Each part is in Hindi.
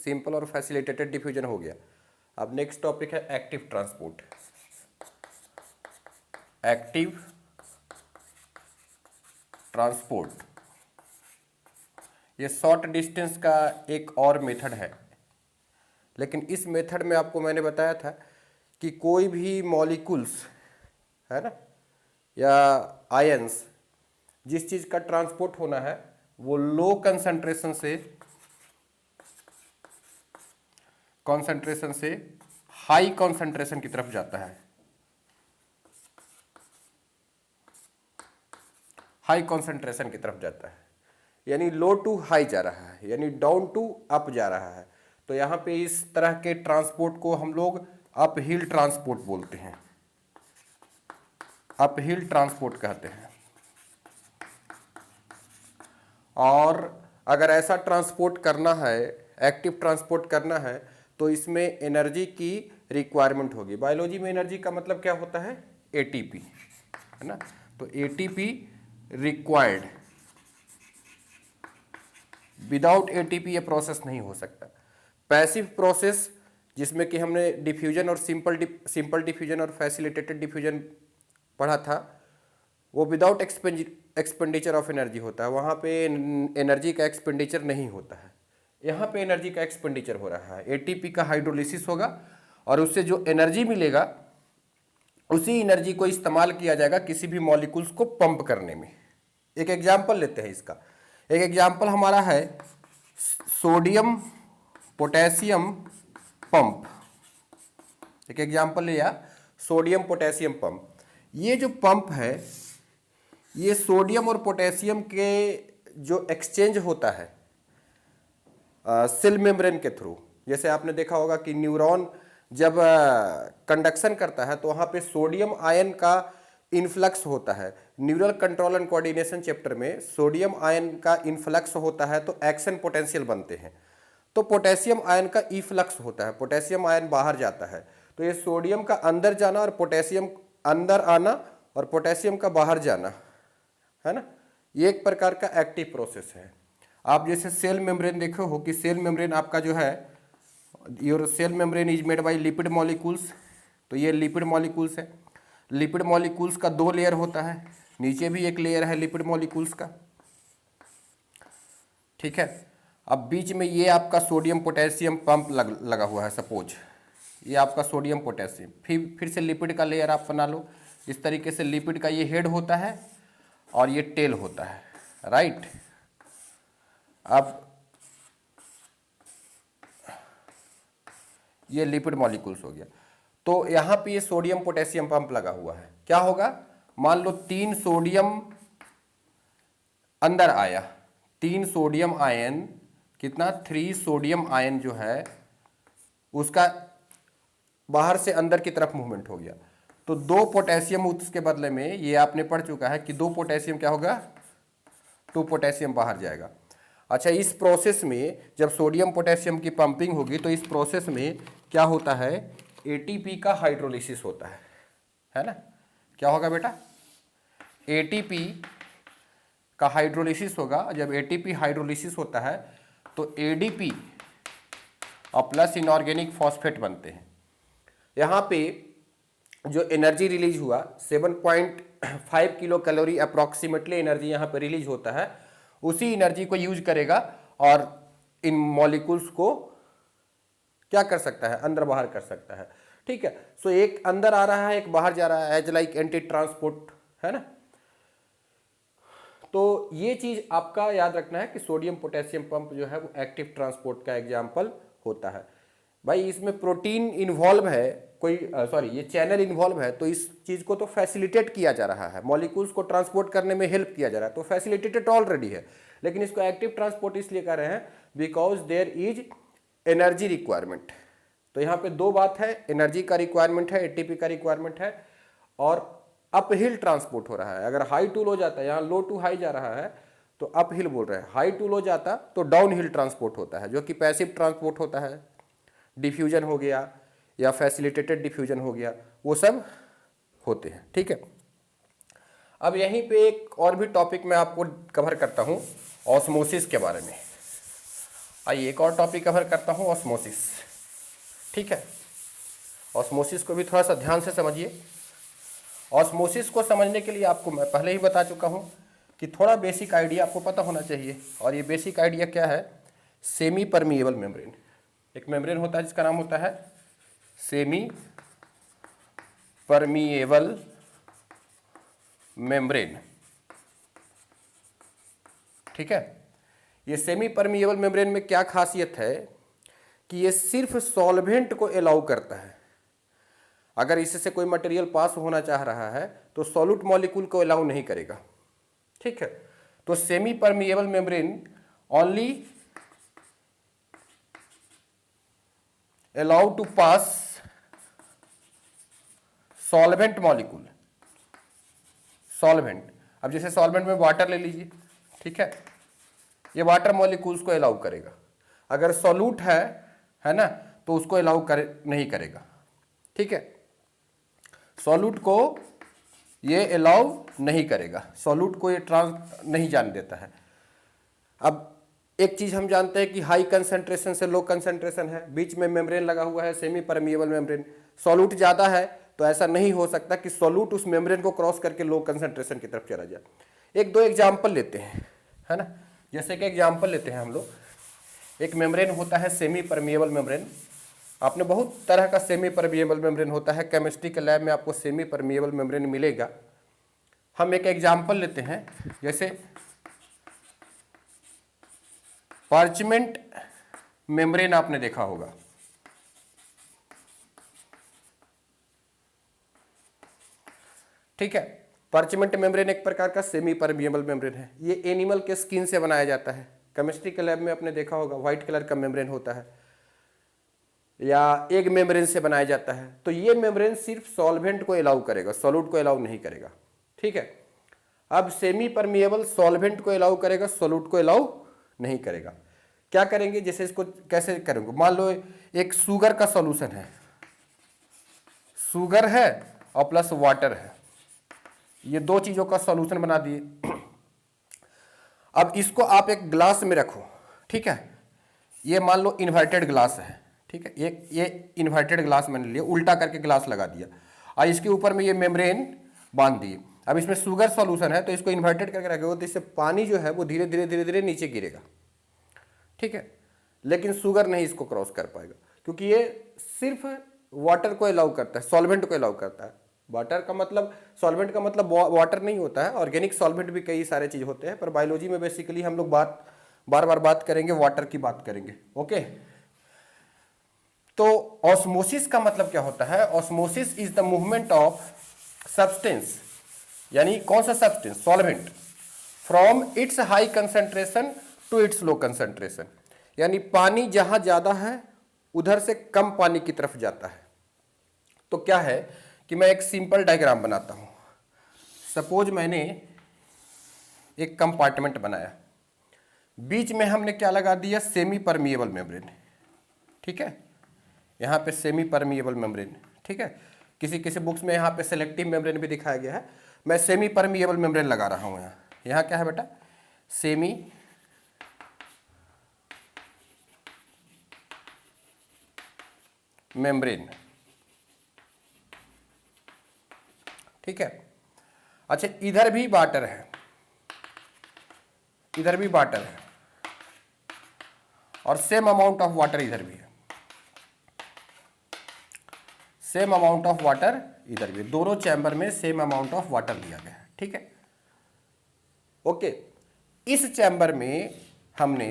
सिंपल और फैसिलिटेटेड डिफ्यूजन हो गया। अब नेक्स्ट टॉपिक है एक्टिव ट्रांसपोर्ट। एक्टिव ट्रांसपोर्ट ये शॉर्ट डिस्टेंस का एक और मेथड है, लेकिन इस मेथड में आपको मैंने बताया था कि कोई भी मॉलिक्यूल्स है ना या आयंस जिस चीज़ का ट्रांसपोर्ट होना है वो लो कंसंट्रेशन से हाई कंसंट्रेशन की तरफ जाता है, हाई कंसंट्रेशन की तरफ जाता है, यानी लो टू हाई जा रहा है, यानी डाउन टू अप जा रहा है। तो यहाँ पे इस तरह के ट्रांसपोर्ट को हम लोग अप हिल ट्रांसपोर्ट बोलते हैं, अप हिल ट्रांसपोर्ट कहते हैं। और अगर ऐसा ट्रांसपोर्ट करना है, एक्टिव ट्रांसपोर्ट करना है, तो इसमें एनर्जी की रिक्वायरमेंट होगी। बायोलॉजी में एनर्जी का मतलब क्या होता है? एटीपी, है ना। तो एटीपी रिक्वायर्ड, विदाउट एटीपी ये प्रोसेस नहीं हो सकता। पैसिव प्रोसेस जिसमें कि हमने डिफ्यूजन और सिंपल डिफ्यूजन और फैसिलिटेटेड डिफ्यूजन पढ़ा था, वो विदाउट एक्सपेंडिचर ऑफ एनर्जी होता है, वहाँ पे एनर्जी का एक्सपेंडिचर नहीं होता है। यहाँ पे एनर्जी का एक्सपेंडिचर हो रहा है, एटीपी का हाइड्रोलिसिस होगा और उससे जो एनर्जी मिलेगा उसी एनर्जी को इस्तेमाल किया जाएगा किसी भी मॉलिक्यूल्स को पंप करने में। एक एग्जाम्पल लेते हैं इसका। एक एग्जाम्पल हमारा है सोडियम पोटेशियम पंप। एक एग्जाम्पल लिया सोडियम पोटेशियम पंप। ये जो पंप है ये सोडियम और पोटेशियम के जो एक्सचेंज होता है सेल मेम्ब्रेन के थ्रू, जैसे आपने देखा होगा कि न्यूरॉन जब कंडक्शन करता है तो वहाँ पे सोडियम आयन का इन्फ्लक्स होता है। Neural control and coordination chapter में सोडियम आयन का इन्फ्लक्स होता है तो एक्शन पोटेंशियल बनते हैं। तो पोटेशियम आयन का इफ्लक्स होता है, पोटेशियम आयन बाहर जाता है। तो ये सोडियम का अंदर जाना और पोटेशियम अंदर आना और पोटेशियम का बाहर जाना, है ना, ये एक प्रकार का एक्टिव प्रोसेस है। आप जैसे सेल मेम्ब्रेन देखे हो कि सेल मेम्ब्रेन आपका जो है, your cell membrane is made by lipid molecules. तो ये लिपिड मॉलिक्यूल्स है। लिपिड मॉलिक्यूल्स का दो लेयर होता है, नीचे भी एक लेयर है लिपिड मॉलिक्यूल्स का, ठीक है। अब बीच में ये आपका सोडियम पोटेशियम पंप लगा हुआ है, सपोज ये आपका सोडियम पोटेशियम, फिर से लिपिड का लेयर आप बना लो। इस तरीके से लिपिड का ये हेड होता है और ये टेल होता है, राइट। अब ये लिपिड मॉलिक्यूल्स हो गया। तो यहाँ पे ये सोडियम पोटेशियम पंप लगा हुआ है। क्या होगा, मान लो 3 सोडियम अंदर आया, 3 सोडियम आयन, कितना 3 सोडियम आयन जो है उसका बाहर से अंदर की तरफ मूवमेंट हो गया। तो 2 पोटेशियम उसके बदले में, ये आपने पढ़ चुका है कि 2 पोटेशियम क्या होगा, 2 पोटेशियम बाहर जाएगा। अच्छा, इस प्रोसेस में जब सोडियम पोटेशियम की पंपिंग होगी तो इस प्रोसेस में क्या होता है, एटीपी का हाइड्रोलिसिस होता है ना। क्या होगा बेटा, एटीपी का हाइड्रोलिसिस होगा। जब एटीपी हाइड्रोलिसिस होता है तो एडीपी और प्लस इनऑर्गेनिक फॉस्फेट बनते हैं। यहाँ पे जो एनर्जी रिलीज हुआ 7.5 किलो कैलोरी अप्रॉक्सीमेटली एनर्जी यहाँ पे रिलीज होता है, उसी एनर्जी को यूज करेगा और इन मॉलिक्यूल्स को क्या कर सकता है, अंदर बाहर कर सकता है, ठीक है। सो एक अंदर आ रहा है, एक बाहर जा रहा है, एज लाइक एंटी ट्रांसपोर्ट, है ना। तो ये चीज आपका याद रखना है कि सोडियम पोटेशियम पंप जो है वो एक्टिव ट्रांसपोर्ट का एग्जाम्पल होता है। भाई इसमें प्रोटीन इन्वॉल्व है, कोई ये चैनल इन्वॉल्व है, तो इस चीज को तो फैसिलिटेट किया जा रहा है, मॉलिक्यूल्स को ट्रांसपोर्ट करने में हेल्प किया जा रहा है, तो फैसिलिटेटेड ऑलरेडी है। लेकिन इसको एक्टिव ट्रांसपोर्ट इसलिए कर रहे हैं because there is energy requirement. तो यहाँ पे 2 बात है, एनर्जी का रिक्वायरमेंट है, एटीपी का रिक्वायरमेंट है, और अपहिल ट्रांसपोर्ट हो रहा है। अगर हाई टू लो जाता है, यहाँ लो टू हाई जा रहा है तो अपहिल बोल रहे हैं, हाई टू लो जाता तो डाउन हिल ट्रांसपोर्ट होता है, जो कि पैसिव ट्रांसपोर्ट होता है। डिफ्यूजन हो गया या फैसिलिटेटेड डिफ्यूजन हो गया, वो सब होते हैं, ठीक है। अब यहीं पे एक और भी टॉपिक मैं आपको कवर करता हूँ, ऑस्मोसिस के बारे में। आइए एक और टॉपिक कवर करता हूँ, ऑस्मोसिस। ठीक है, ऑस्मोसिस को भी थोड़ा सा ध्यान से समझिए। ऑस्मोसिस को समझने के लिए आपको मैं पहले ही बता चुका हूँ कि थोड़ा बेसिक आइडिया आपको पता होना चाहिए। और ये बेसिक आइडिया क्या है? Semi permeable membrane. एक मेम्ब्रेन होता है जिसका नाम होता है सेमी परमिएबल मेम्ब्रेन। ठीक है, ये सेमी परमिएबल मेम्ब्रेन में क्या खासियत है कि ये सिर्फ सॉल्वेंट को अलाउ करता है। अगर इससे कोई मटेरियल पास होना चाह रहा है तो सॉल्यूट मॉलिक्यूल को अलाउ नहीं करेगा। ठीक है, तो semi permeable membrane only allow to pass solvent molecule. Solvent, अब जैसे सॉल्वेंट में वाटर ले लीजिए। ठीक है, ये वाटर मॉलिक्यूल्स को अलाउ करेगा। अगर सॉल्यूट है ना, तो उसको अलाउ नहीं करेगा। ठीक है, सॉल्यूट को ये अलाउ नहीं करेगा, सॉल्यूट को ये ट्रांस नहीं जाने देता है। अब एक चीज हम जानते हैं कि हाई कंसंट्रेशन से लो कंसंट्रेशन है, बीच में मेम्ब्रेन लगा हुआ है सेमी परमिएबल मेम्ब्रेन। सॉल्यूट ज्यादा है तो ऐसा नहीं हो सकता कि सॉल्यूट उस मेम्ब्रेन को क्रॉस करके लो कंसंट्रेशन की तरफ चला जाए। एक दो एग्जाम्पल लेते हैं, है ना। जैसे कि एग्जाम्पल लेते हैं हम लोग, एक मेम्ब्रेन होता है सेमी परमिएबल मेम्ब्रेन। आपने बहुत तरह का सेमी परमिएबल मेम्ब्रेन होता है, केमिस्ट्री के लैब में आपको सेमी परमिएबल मेम्ब्रेन मिलेगा। हम एक एग्जाम्पल लेते हैं, जैसे पार्चमेंट मेम्ब्रेन आपने देखा होगा। ठीक है, पार्चमेंट मेम्ब्रेन एक प्रकार का सेमी परमिएबल मेम्ब्रेन है। ये एनिमल के स्किन से बनाया जाता है। केमिस्ट्री के लैब में आपने देखा होगा व्हाइट कलर का मेम्ब्रेन होता है, या एग मेम्ब्रेन से बनाया जाता है। तो ये मेम्ब्रेन सिर्फ सॉल्वेंट को अलाउ करेगा, सॉल्यूट को अलाउ नहीं करेगा। ठीक है, अब सेमी परमिएबल सॉल्वेंट को अलाउ करेगा, सॉल्यूट को अलाउ नहीं करेगा। क्या करेंगे, जैसे इसको कैसे करेंगे, मान लो एक शुगर का सॉल्यूशन है, शुगर है और प्लस वाटर है, ये दो चीजों का सॉल्यूशन बना दिए। अब इसको आप एक ग्लास में रखो। ठीक है, ये मान लो इन्वर्टेड ग्लास है। ठीक है, ये इन्वर्टेड ग्लास मैंने लिया, उल्टा करके ग्लास लगा दिया और इसके ऊपर में ये मेम्ब्रेन बांध दिए। अब इसमें शुगर सॉल्यूशन है तो इसको इन्वर्टेड करके रखोगे तो इससे पानी जो है वो धीरे धीरे धीरे धीरे नीचे गिरेगा। ठीक है, लेकिन शुगर नहीं इसको क्रॉस कर पाएगा, क्योंकि ये सिर्फ वाटर को अलाउ करता है, सॉल्वेंट को अलाउ करता है। वाटर का मतलब, सॉल्वेंट का मतलब वाटर नहीं होता है, ऑर्गेनिक सॉल्वेंट भी कई सारे चीज होते हैं, पर बायोलॉजी में बेसिकली हम लोग बार बार बात करेंगे, वाटर की बात करेंगे। ओके, तो ऑस्मोसिस का मतलब क्या होता है? Osmosis is the movement of substance, यानी कौन सा substance, solvent, from its high concentration to its low concentration. यानी पानी जहां ज्यादा है उधर से कम पानी की तरफ जाता है। तो क्या है कि मैं एक सिंपल डायग्राम बनाता हूं। सपोज मैंने एक कंपार्टमेंट बनाया, बीच में हमने क्या लगा दिया, सेमी परमिएबल मेम्ब्रेन। ठीक है, यहां पे सेमी परमिएबल मेम्ब्रेन। ठीक है, किसी किसी बुक्स में यहां पे सेलेक्टिव मेम्ब्रेन भी दिखाया गया है। मैं सेमी परमिएबल मेम्ब्रेन लगा रहा हूं। यहां क्या है बेटा, सेमी मेम्ब्रेन। ठीक है, अच्छा इधर भी वाटर है, इधर भी वाटर है और सेम अमाउंट ऑफ वाटर इधर भी है, सेम अमाउंट ऑफ वाटर इधर भी, दोनों चैम्बर में सेम अमाउंट ऑफ वाटर लिया गया है। ठीक है, ओके, इस चैम्बर में हमने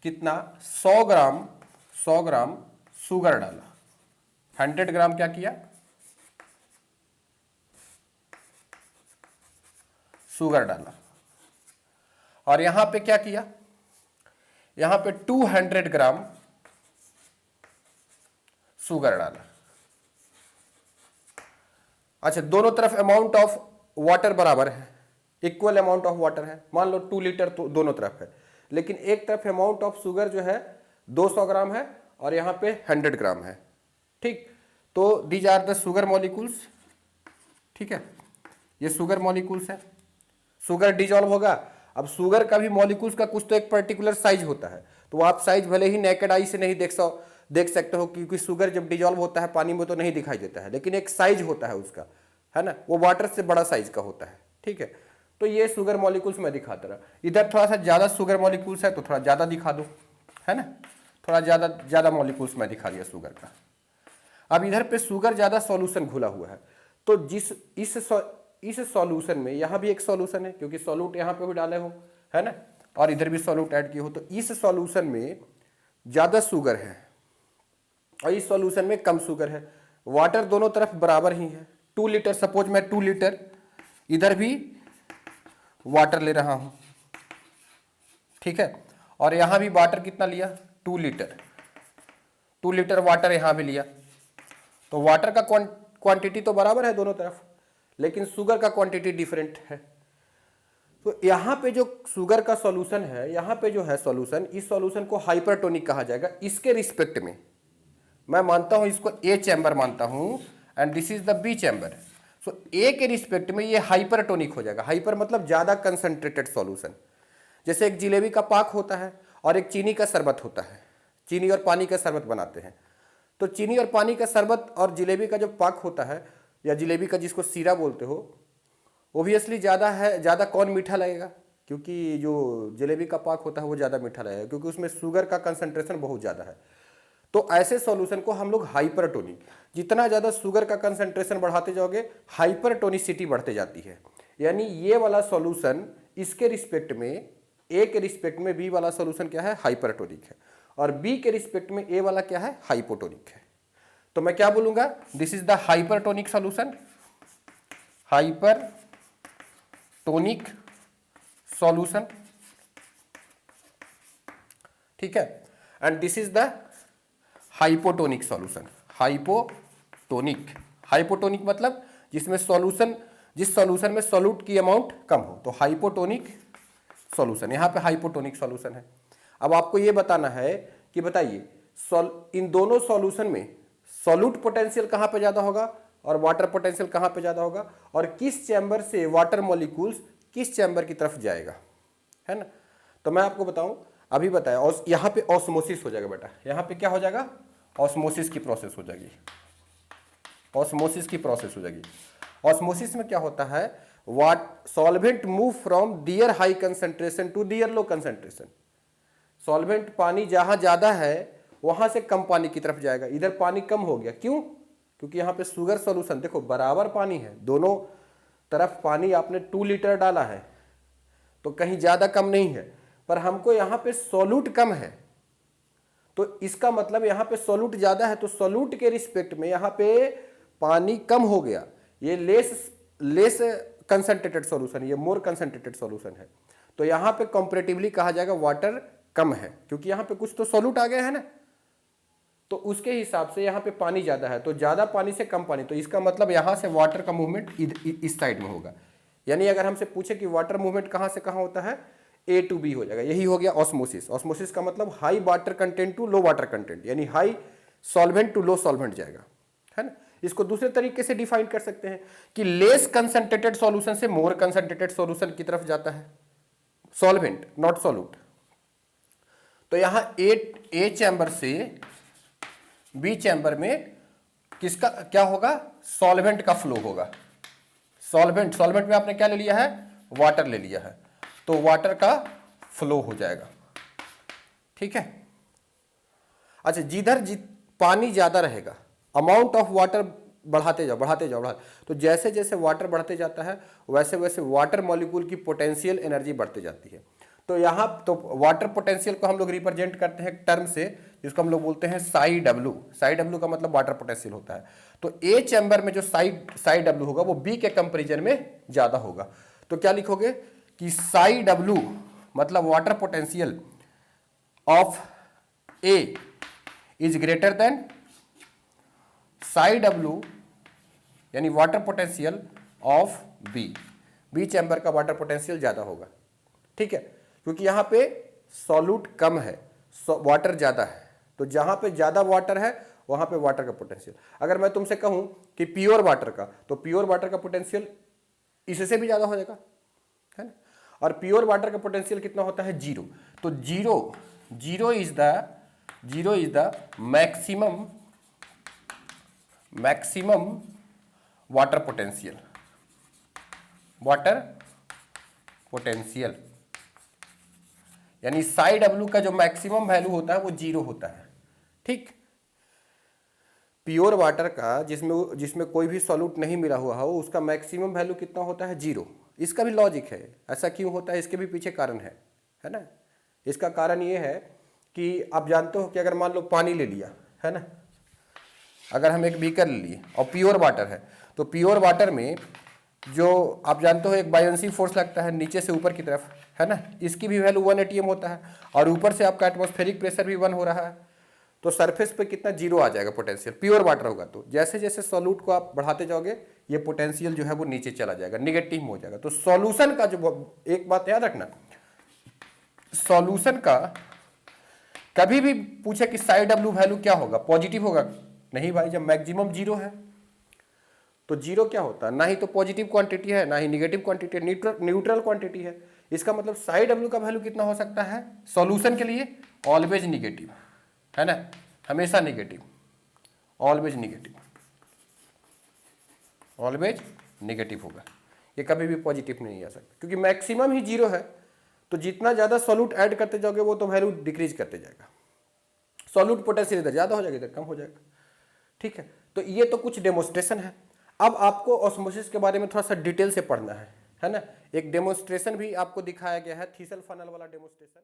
कितना 100 ग्राम शुगर डाला, 100 ग्राम क्या किया, शुगर डाला, और यहां पे क्या किया, यहां पे 200 ग्राम शुगर डाला। अच्छा, दोनों तरफ अमाउंट ऑफ वाटर बराबर है, इक्वल अमाउंट ऑफ वाटर है, मान लो 2 लीटर तो दोनों तरफ है, लेकिन एक तरफ अमाउंट ऑफ शुगर जो है 200 ग्राम है और यहां पे 100 ग्राम है। ठीक, तो these are the sugar molecules. ठीक है, ये शुगर मॉलिक्यूल्स है, शुगर डिजॉल्व होगा। अब शुगर का भी मॉलिक्यूल्स का कुछ तो एक पर्टिकुलर साइज होता है, तो आप साइज भले ही नेकेड आई से नहीं देख सकते हो, क्योंकि शुगर जब डिजॉल्व होता है पानी में तो नहीं दिखाई देता है, लेकिन एक साइज होता है उसका, है ना, वो वाटर से बड़ा साइज का होता है। ठीक है, तो ये शुगर मॉलिक्यूल्स मैं दिखाता रहा। इधर थोड़ा सा ज्यादा शुगर मॉलिक्यूल्स है तो थोड़ा ज्यादा दिखा दो, है ना, थोड़ा ज्यादा मॉलिक्यूल्स मैं दिखा दिया शुगर का। अब इधर पे शुगर ज्यादा सॉल्यूशन घुला हुआ है, तो इस सॉल्यूशन में यहाँ भी एक सॉल्यूशन है, क्योंकि सॉल्यूट यहाँ पे भी डाले हो, है ना, और इधर भी सॉल्यूट ऐड किए हो, तो इस सॉल्यूशन में ज्यादा शुगर है और इस सॉल्यूशन में कम शुगर है। वाटर दोनों तरफ बराबर ही है। 2 लीटर, सपोज मैं 2 लीटर इधर भी वाटर ले रहा हूं, ठीक है, और यहां भी वाटर कितना लिया, 2 लीटर, 2 लीटर वाटर यहां भी लिया, तो वाटर का क्वांटिटी तो बराबर है दोनों तरफ, लेकिन शुगर का क्वांटिटी डिफरेंट है। तो यहां पे जो शुगर का सॉल्यूशन है, यहां पे जो है सॉल्यूशन, इस सॉल्यूशन को हाइपरटोनिक कहा जाएगा। इसके रिस्पेक्ट में मैं मानता हूं इसको ए चैम्बर मानता हूं, and this is the B chamber. So A के रिस्पेक्ट में ये हाइपरटोनिक हो जाएगा। हाइपर मतलब ज्यादा कंसंट्रेटेड सॉल्यूशन। जैसे एक जिलेबी का पाक होता है और एक चीनी का शरबत होता है, चीनी और पानी का शरबत बनाते हैं, तो चीनी और पानी का शरबत और जिलेबी का जो पाक होता है, या जिलेबी का जिसको सीरा बोलते हो, ओबियसली ज़्यादा है, ज़्यादा कौन मीठा लगेगा, क्योंकि जो जलेबी का पाक होता है वो ज़्यादा मीठा लगेगा, क्योंकि उसमें शुगर का कंसंट्रेशन बहुत ज़्यादा है। तो ऐसे सॉल्यूशन को हम लोग हाइपरटोनिक, जितना ज़्यादा शुगर का कंसंट्रेशन बढ़ाते जाओगे हाइपरटोनिसिटी बढ़ते जाती है। यानी ये वाला सॉल्यूशन इसके रिस्पेक्ट में, ए के रिस्पेक्ट में बी वाला सॉल्यूशन क्या है, हाइपरटोनिक है, और बी के रिस्पेक्ट में ए वाला क्या है, हाइपोटोनिक है। तो मैं क्या बोलूंगा, this is the hypertonic solution, hypertonic solution, ठीक है, and this is the hypotonic solution. Hypotonic, hypotonic मतलब जिसमें सॉल्यूशन, जिस सॉल्यूशन में सॉल्यूट की अमाउंट कम हो, तो हाइपोटोनिक सॉल्यूशन, यहां पे हाइपोटोनिक सॉल्यूशन है। अब आपको यह बताना है कि बताइए इन दोनों सॉल्यूशन में सॉल्यूट पोटेंशियल कहां पे ज्यादा होगा और वाटर पोटेंशियल कहां पे ज्यादा होगा, और किस चैम्बर से वाटर मॉलिक्यूल्स किस चैम्बर की तरफ जाएगा, है ना। तो मैं आपको बताऊं, अभी बताया, और यहां पे ऑस्मोसिस हो जाएगा बेटा, यहां पे क्या हो जाएगा, ऑस्मोसिस की प्रोसेस हो जाएगी, ऑस्मोसिस की प्रोसेस हो जाएगी। ऑस्मोसिस में क्या होता है, what solvent move from their high concentration to their low concentration. Solvent पानी जहां ज्यादा है वहां से कम पानी की तरफ जाएगा। इधर पानी कम हो गया, क्यों, क्योंकि यहां पे शुगर सॉल्यूशन, देखो बराबर पानी है, दोनों तरफ पानी आपने 2 लीटर डाला है, तो कहीं ज्यादा कम नहीं है, पर हमको यहां पे सॉल्यूट कम है, तो इसका मतलब यहां पे सॉल्यूट ज्यादा है, तो सॉल्यूट के रिस्पेक्ट में यहां पे पानी कम हो गया। ये लेस कंसंट्रेटेड सॉल्यूशन, ये मोर कंसंट्रेटेड सॉल्यूशन है, तो यहां पे कंपैरेटिवली कहा जाएगा वाटर कम है, क्योंकि यहां पे कुछ तो सॉल्यूट आ गया है ना, तो उसके हिसाब से यहां पे पानी ज्यादा है, तो ज्यादा पानी से कम पानी, तो इसका मतलब यहां से वाटर का मूवमेंट इस साइड में होगा। यानी अगर हमसे पूछे कि वाटर मूवमेंट कहां से कहां होता है, ए टू बी हो जाएगा। यही हो गया ऑस्मोसिस। ऑस्मोसिस का मतलब high water content to low water content, यानी high solvent to low solvent जाएगा, है ना। इसको दूसरे तरीके से डिफाइन कर सकते हैं कि लेस कंसंट्रेटेड सॉल्यूशन से मोर कंसंट्रेटेड सॉल्यूशन की तरफ जाता है, सॉल्वेंट नॉट सॉल्यूट। तो यहां ए चैम्बर से बी चैम्बर में किसका क्या होगा, सॉल्वेंट का फ्लो होगा। सॉल्वेंट में आपने क्या ले लिया है, वाटर ले लिया है, तो वाटर का फ्लो हो जाएगा, ठीक है। अच्छा, जिधर पानी ज्यादा रहेगा, अमाउंट ऑफ वाटर बढ़ाते जाओ, तो जैसे जैसे वाटर बढ़ते जाता है वैसे वैसे वाटर मॉलिक्यूल की पोटेंशियल एनर्जी बढ़ती जाती है। तो यहाँ तो वाटर पोटेंशियल को हम लोग रिप्रेजेंट करते हैं टर्म से, जिसको हम लोग बोलते हैं साई डब्ल्यू। साई डब्ल्यू का मतलब वाटर पोटेंशियल होता है। तो ए चैम्बर में जो साई डब्ल्यू होगा वो बी के कंपेरिजन में ज्यादा होगा। तो क्या लिखोगे कि साई डब्ल्यू मतलब water potential of A is greater than psi W, यानी water potential of B chamber का वाटर पोटेंशियल ज्यादा होगा, ठीक है, क्योंकि यहां पे सॉल्यूट कम है, वाटर ज्यादा है, तो जहां पे ज्यादा वाटर है वहां पे वाटर का पोटेंशियल। अगर मैं तुमसे कहूं कि प्योर वाटर का, तो प्योर वाटर का पोटेंशियल इससे भी ज्यादा हो जाएगा, है ना। और प्योर वाटर का पोटेंशियल कितना होता है, 0। तो 0 zero is the maximum water potential, यानी साई डब्ल्यू का जो मैक्सिमम वैल्यू होता है वो जीरो होता है। ठीक, प्योर वाटर का जिसमें कोई भी सॉल्यूट नहीं मिला हुआ हो उसका मैक्सिमम वैल्यू कितना होता है? जीरो। इसका भी लॉजिक है, ऐसा क्यों होता है इसके भी पीछे कारण है ना। इसका कारण ये है कि आप जानते हो कि अगर मान लो पानी ले लिया है ना, अगर हम एक बीकर ले लिए और प्योर वाटर है, तो प्योर वाटर में जो आप जानते हो एक बायोंसी फोर्स लगता है नीचे से ऊपर की तरफ, है ना, इसकी भी वैल्यू 1 atm होता है, और ऊपर से आपका एटमॉस्फेरिक प्रेशर भी 1 हो रहा है, तो सरफेस पे कितना? जीरो आ जाएगा पोटेंशियल। प्योर वाटर होगा तो जैसे जैसे सॉल्यूट को आप बढ़ाते जाओगे ये पोटेंशियल जो है वो नीचे चला जाएगा, निगेटिव हो जाएगा। तो सॉल्यूशन का जो, एक बात याद रखना, सॉल्यूशन का कभी भी पूछे कि साई डब्ल्यू वैल्यू क्या होगा, पॉजिटिव होगा? नहीं भाई, जब मैक्सिमम जीरो है तो जीरो क्या होता है? ना ही तो पॉजिटिव क्वांटिटी है ना ही निगेटिव क्वांटिटी है, न्यूट्रल क्वांटिटी है। इसका मतलब साई डब्ल्यू का वैल्यू कितना हो सकता है सॉल्यूशन के लिए? ऑलवेज निगेटिव, है ना, हमेशा निगेटिव, ऑलवेज निगेटिव होगा, ये कभी भी पॉजिटिव नहीं आ सकता, क्योंकि मैक्सिमम ही जीरो है। तो जितना ज्यादा सॉल्यूट ऐड करते जाओगे वो तो वैल्यू डिक्रीज करते जाएगा, सॉल्यूट पोटेंशियल इधर ज्यादा हो जाएगा इधर कम हो जाएगा। ठीक है, तो ये तो कुछ डेमोस्ट्रेशन है। अब आपको ऑस्मोसिस के बारे में थोड़ा सा डिटेल से पढ़ना है ना। एक डेमोस्ट्रेशन भी आपको दिखाया गया है, थीसल फनल वाला डेमोस्ट्रेशन।